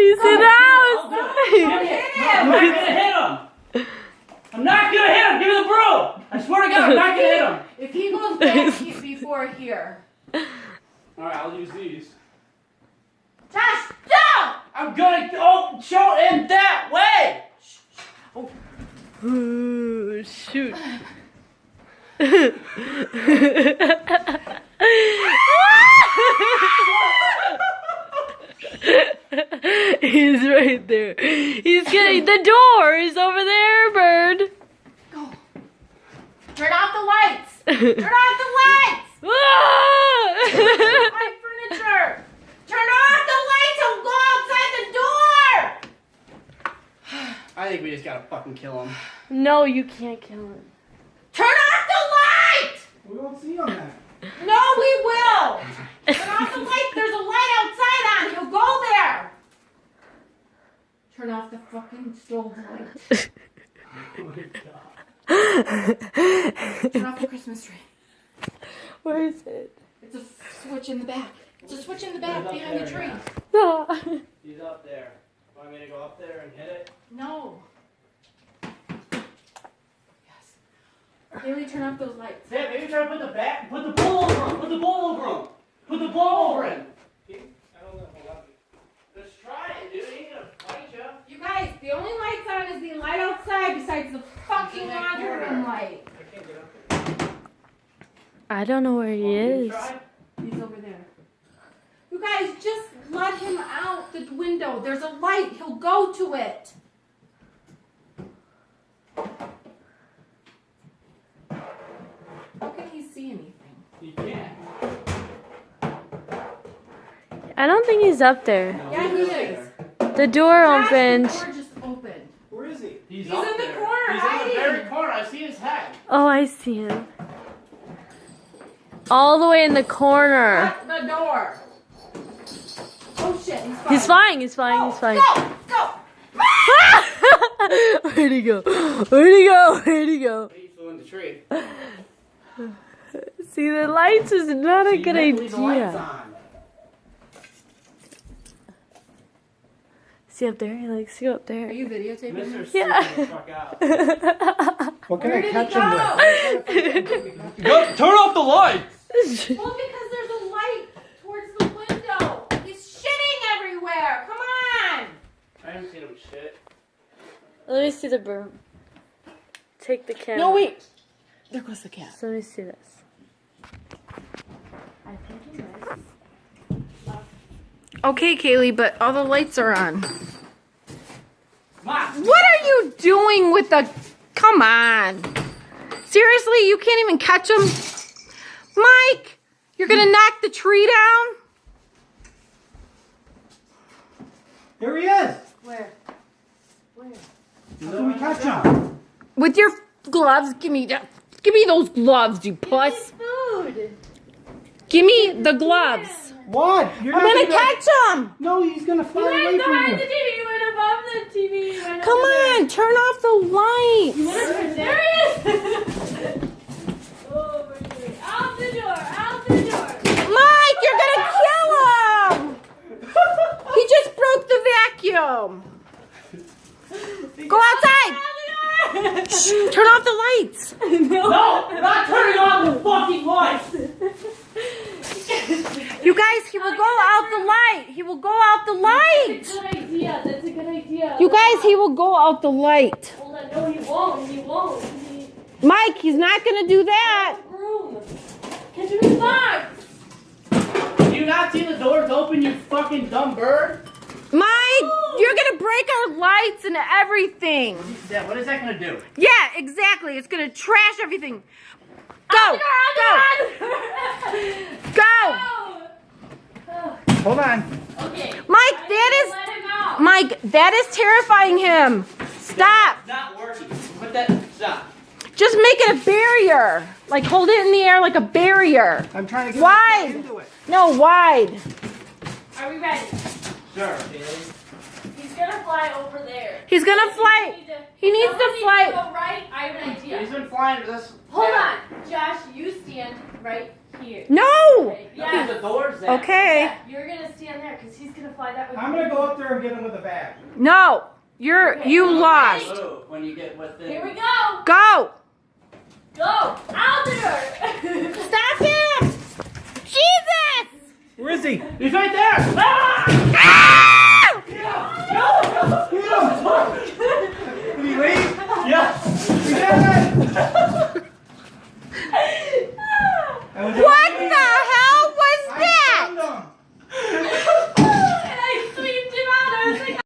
He's in the house. I'm not gonna hit him. I'm not gonna hit him. Give me the broom. I swear to God, I'm not gonna hit him. If he goes back before here. All right, I'll use these. Josh, no! I'm gonna show him that way. Ooh, shoot. He's right there. He's getting the door is over there, Bird. Go. Turn off the lights. Turn off the lights. My furniture. Turn off the lights. He'll go outside the door. I think we just gotta fucking kill him. No, you can't kill him. Turn off the light. We won't see him then. No, we will. Turn off the light. There's a light outside on. He'll go there. Turn off the fucking stove light. Oh my God. Turn off the Christmas tree. Where is it? It's a switch in the back. It's a switch in the back behind the tree. No. He's up there. Want me to go up there and hit it? No. Yes. Haley, turn off those lights. Yeah, maybe try to put the bowl over him. Put the bowl over him. Put the bowl over him. I don't know. Hold on. Just try it, dude. He ain't gonna fight you. You guys, the only lights on is the light outside besides the fucking laundry room light. I can't get up there. I don't know where he You is. try? He's over there. You guys, just let him out the window. There's a light. He'll go to it. How can he see anything? You can't. I don't think he's up there. Yeah, he is. The door Josh, opened. The door just opened. Where is he? He's up in the there. corner, He's in the hiding. very corner. I see his head. Oh, I see him. All the way in the corner. Shut the door. Oh shit, he's fine. He's flying, he's flying, he's flying. Go, go. Where'd he go? Where'd he go? Where'd he go? He flew in the tree. See, the lights is not a So you good never leave the lights idea. on. See up there? He likes to go up Are there. you videotaping Mr. this? Yeah. Freaking the fuck out. What can Where I did catch he him with? Go, turn off the lights. Well, because there's a light towards the window. He's shitting everywhere. Come on. I haven't seen him shit. Let me see the broom. Take the camera. No, wait. There goes the cat. So let me see this. I think he is. Okay, Kaylee, but all the lights are on. Come on. What are you doing with the... Come on. Seriously, you can't even catch him? Mike, you're going to knock the tree down? Here he is. Where? Where? How can we catch him? With your gloves, give me those gloves, you puss. Food. Give me the gloves. What? You're I'm not gonna catch him. No, he's gonna fly You away went from behind the you. TV. You went above the TV. You went Come over there. on, turn off the lights. There he is. Over here. Out the door. Out the door. Mike, you're gonna kill him. He just broke the vacuum. Go outside. Shh, turn off the lights. No, not turning on the fucking lights. You guys, he will go out the light. He will go out the light. That's a good idea. That's a good idea. You guys, he will go out the light. Hold on. No, he won't. He won't. Mike, he's not gonna do that. Room. Catch him in the box. Do you not see the doors open, you fucking dumb bird? Mike, you're gonna break our lights and everything. Yeah, what is that gonna do? Yeah, exactly. It's gonna trash everything. Go, go, Hold on. Okay. Mike, Let him out. Mike, that is terrifying him. Stop. It's not working. Put that, stop. Just make it a barrier. Like hold it in the air like a barrier. I'm trying to get Wide. myself into it. No, wide. Are we ready? Sure, Haley. He's gonna fly over there. He's gonna fly. He needs to Someone fly. Go right. I have an idea. He's been flying to this. Hold on, Josh. You stand right here. No. Okay. Yeah. Yeah. The doors there. Okay. Yeah, you're gonna stand stand there because he's gonna fly that way. I'm gonna go up there and get him with a bag. No, you lost. Move when you get within. Here we go. Go. Go. Out there. Stop him! Jesus! Where is he? He's right there. Ah!